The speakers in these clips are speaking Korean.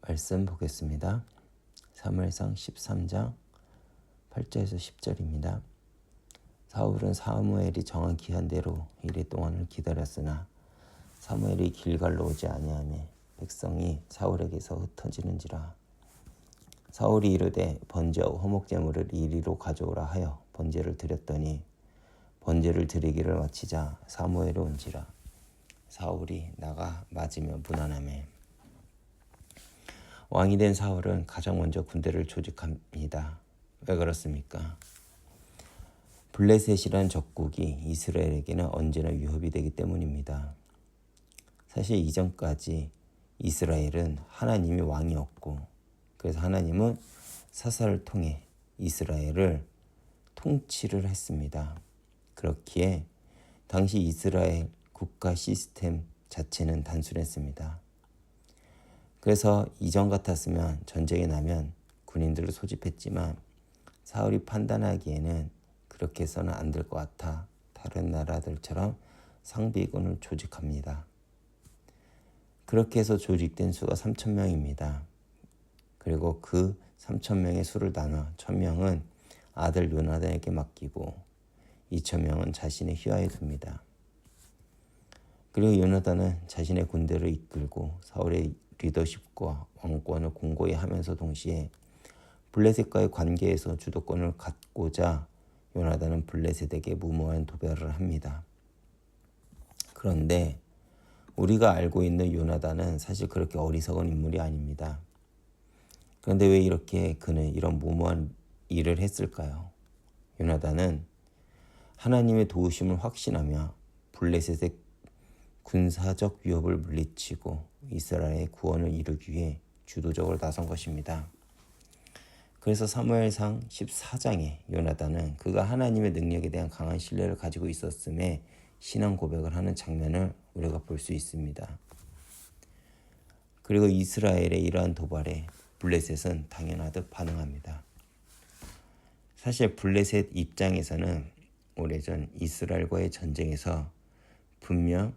말씀 보겠습니다. 사무엘상 13장 8절에서 10절입니다. 사울은 사무엘이 정한 기한대로 이레 동안을 기다렸으나 사무엘이 길갈로 오지 아니하매 백성이 사울에게서 흩어지는지라. 사울이 이르되 번제와 화목제물을 이리로 가져오라 하여 번제를 드렸더니 번제를 드리기를 마치자 사무엘이 온지라. 사울이 나가 맞으며 무난하매 왕이 된 사울은 가장 먼저 군대를 조직합니다. 왜 그렇습니까? 블레셋이란 적국이 이스라엘에게는 언제나 위협이 되기 때문입니다. 사실 이전까지 이스라엘은 하나님이 왕이었고, 그래서 하나님은 사사를 통해 이스라엘을 통치를 했습니다. 그렇기에 당시 이스라엘 국가 시스템 자체는 단순했습니다. 그래서 이전 같았으면 전쟁이 나면 군인들을 소집했지만 사울이 판단하기에는 그렇게 해서는 안 될 것 같아 다른 나라들처럼 상비군을 조직합니다. 그렇게 해서 조직된 수가 3,000명입니다. 그리고 그 3,000명의 수를 나눠 1,000명은 아들 요나단에게 맡기고 2,000명은 자신의 휘하에 둡니다. 그리고 요나단은 자신의 군대를 이끌고 사울의 리더십과 왕권을 공고히 하면서 동시에 블레셋과의 관계에서 주도권을 갖고자 요나단은 블레셋에게 무모한 도발을 합니다. 그런데 우리가 알고 있는 요나단은 사실 그렇게 어리석은 인물이 아닙니다. 그런데 왜 이렇게 그는 이런 무모한 일을 했을까요? 요나단은 하나님의 도우심을 확신하며 블레셋의 군사적 위협을 물리치고 이스라엘의 구원을 이루기 위해 주도적으로 나선 것입니다. 그래서 사무엘상 14장에 요나단은 그가 하나님의 능력에 대한 강한 신뢰를 가지고 있었음에 신앙 고백을 하는 장면을 우리가 볼 수 있습니다. 그리고 이스라엘의 이러한 도발에 블레셋은 당연하듯 반응합니다. 사실 블레셋 입장에서는 오래전 이스라엘과의 전쟁에서 분명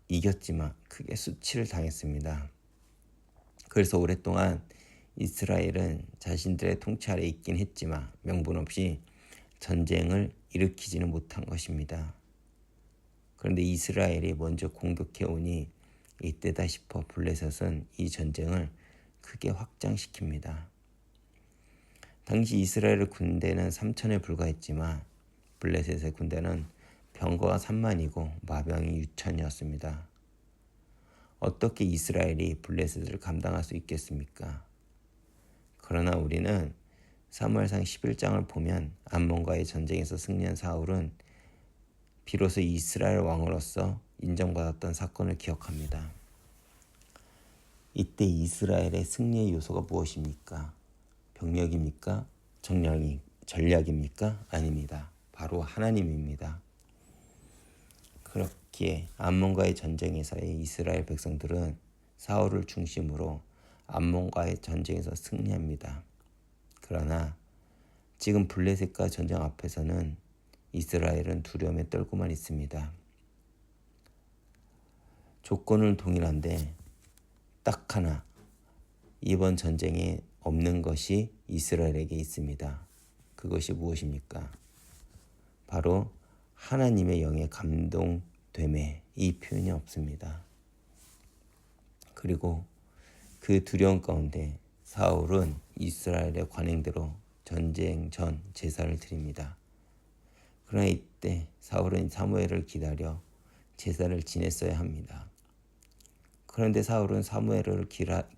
이겼지만 크게 수치를 당했습니다. 그래서 오랫동안 이스라엘은 자신들의 통치 아래 있긴 했지만 명분 없이 전쟁을 일으키지는 못한 것입니다. 그런데 이스라엘이 먼저 공격해 오니 이때다 싶어 블레셋은 이 전쟁을 크게 확장시킵니다. 당시 이스라엘의 군대는 3,000에 불과했지만 블레셋의 군대는 병거가 30,000이고 마병이 6,000이었습니다. 어떻게 이스라엘이 블레셋을 감당할 수 있겠습니까? 그러나 우리는 사무엘상 11장을 보면 암몬과의 전쟁에서 승리한 사울은 비로소 이스라엘 왕으로서 인정받았던 사건을 기억합니다. 이때 이스라엘의 승리의 요소가 무엇입니까? 병력입니까? 전략입니까? 아닙니다. 바로 하나님입니다. 그렇기에 암몬과의 전쟁에서의 이스라엘 백성들은 사울을 중심으로 암몬과의 전쟁에서 승리합니다. 그러나 지금 블레셋과 전쟁 앞에서는 이스라엘은 두려움에 떨고만 있습니다. 조건은 동일한데 딱 하나 이번 전쟁에 없는 것이 이스라엘에게 있습니다. 그것이 무엇입니까? 바로 하나님의 영에 감동됨에 이 표현이 없습니다. 그리고 그 두려움 가운데 사울은 이스라엘의 관행대로 전쟁 전 제사를 드립니다. 그러나 이때 사울은 사무엘을 기다려 제사를 지냈어야 합니다. 그런데 사울은 사무엘을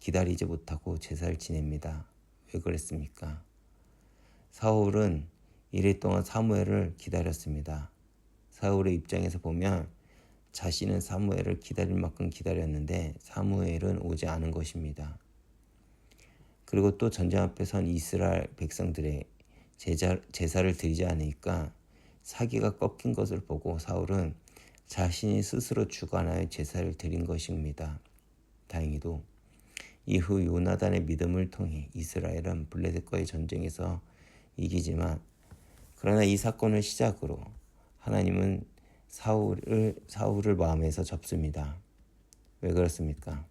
기다리지 못하고 제사를 지냅니다. 왜 그랬습니까? 사울은 이래 동안 사무엘을 기다렸습니다. 사울의 입장에서 보면 자신은 사무엘을 기다릴 만큼 기다렸는데 사무엘은 오지 않은 것입니다. 그리고 또 전쟁 앞에 선 이스라엘 백성들의 제사를 드리지 않으니까 사기가 꺾인 것을 보고 사울은 자신이 스스로 주관하여 제사를 드린 것입니다. 다행히도 이후 요나단의 믿음을 통해 이스라엘은 블레셋과의 전쟁에서 이기지만 그러나 이 사건을 시작으로 하나님은 사울을 마음에서 접습니다. 왜 그렇습니까?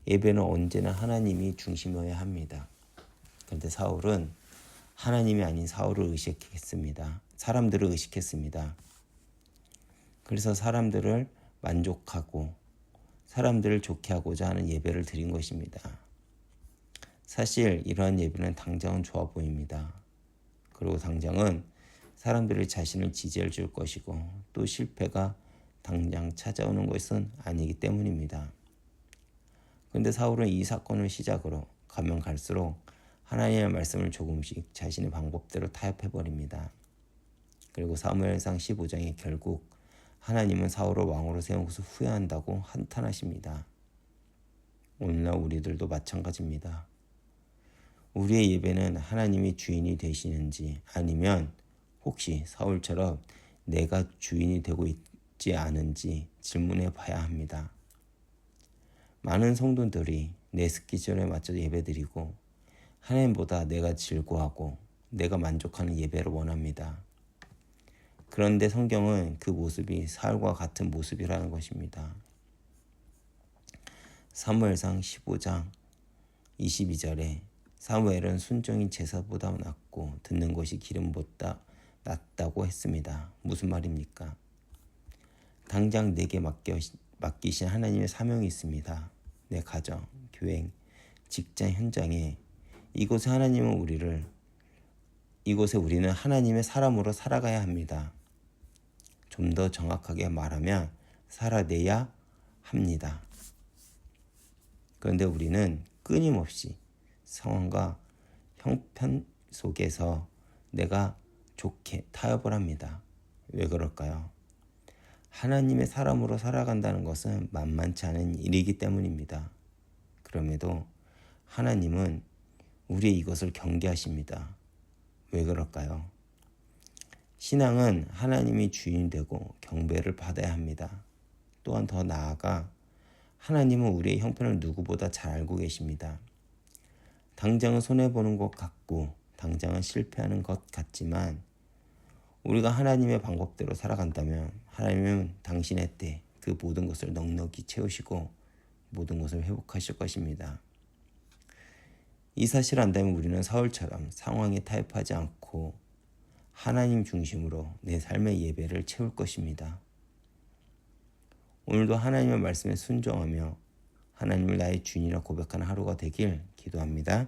예배는 언제나 하나님이 중심이어야 합니다. 그런데 사울은 하나님이 아닌 사울을 의식했습니다. 사람들을 의식했습니다. 그래서 사람들을 만족하고 사람들을 좋게 하고자 하는 예배를 드린 것입니다. 사실 이러한 예배는 당장은 좋아 보입니다. 그리고 당장은 사람들이 자신을 지지해 줄 것이고 또 실패가 당장 찾아오는 것은 아니기 때문입니다. 그런데 사울은 이 사건을 시작으로 가면 갈수록 하나님의 말씀을 조금씩 자신의 방법대로 타협해버립니다. 그리고 사무엘상 15장에 결국 하나님은 사울을 왕으로 세운 것을 후회한다고 한탄하십니다. 오늘날 우리들도 마찬가지입니다. 우리의 예배는 하나님이 주인이 되시는지 아니면 혹시 사울처럼 내가 주인이 되고 있지 않은지 질문해 봐야 합니다. 많은 성도들이 내 스케줄에 맞춰 예배드리고 하나님보다 내가 즐거워하고 내가 만족하는 예배를 원합니다. 그런데 성경은 그 모습이 사울과 같은 모습이라는 것입니다. 사무엘상 15장 22절에 사무엘은 순종이 제사보다 낫고 듣는 것이 기름보다 낫다고 했습니다. 무슨 말입니까? 당장 내게 맡기신 하나님의 사명이 있습니다. 내 가정, 교회, 직장 현장에 이곳에 우리는 하나님의 사람으로 살아가야 합니다. 좀 더 정확하게 말하면 살아내야 합니다. 그런데 우리는 끊임없이 상황과 형편 속에서 내가 좋게 타협을 합니다. 왜 그럴까요? 하나님의 사람으로 살아간다는 것은 만만치 않은 일이기 때문입니다. 그럼에도 하나님은 우리의 이것을 경계하십니다. 왜 그럴까요? 신앙은 하나님이 주인이 되고 경배를 받아야 합니다. 또한 더 나아가 하나님은 우리의 형편을 누구보다 잘 알고 계십니다. 당장은 손해보는 것 같고 당장은 실패하는 것 같지만 우리가 하나님의 방법대로 살아간다면 하나님은 당신의 때 그 모든 것을 넉넉히 채우시고 모든 것을 회복하실 것입니다. 이 사실을 안다면 우리는 사울처럼 상황에 타협하지 않고 하나님 중심으로 내 삶의 예배를 채울 것입니다. 오늘도 하나님의 말씀에 순종하며 하나님을 나의 주인이라 고백하는 하루가 되길 기도합니다.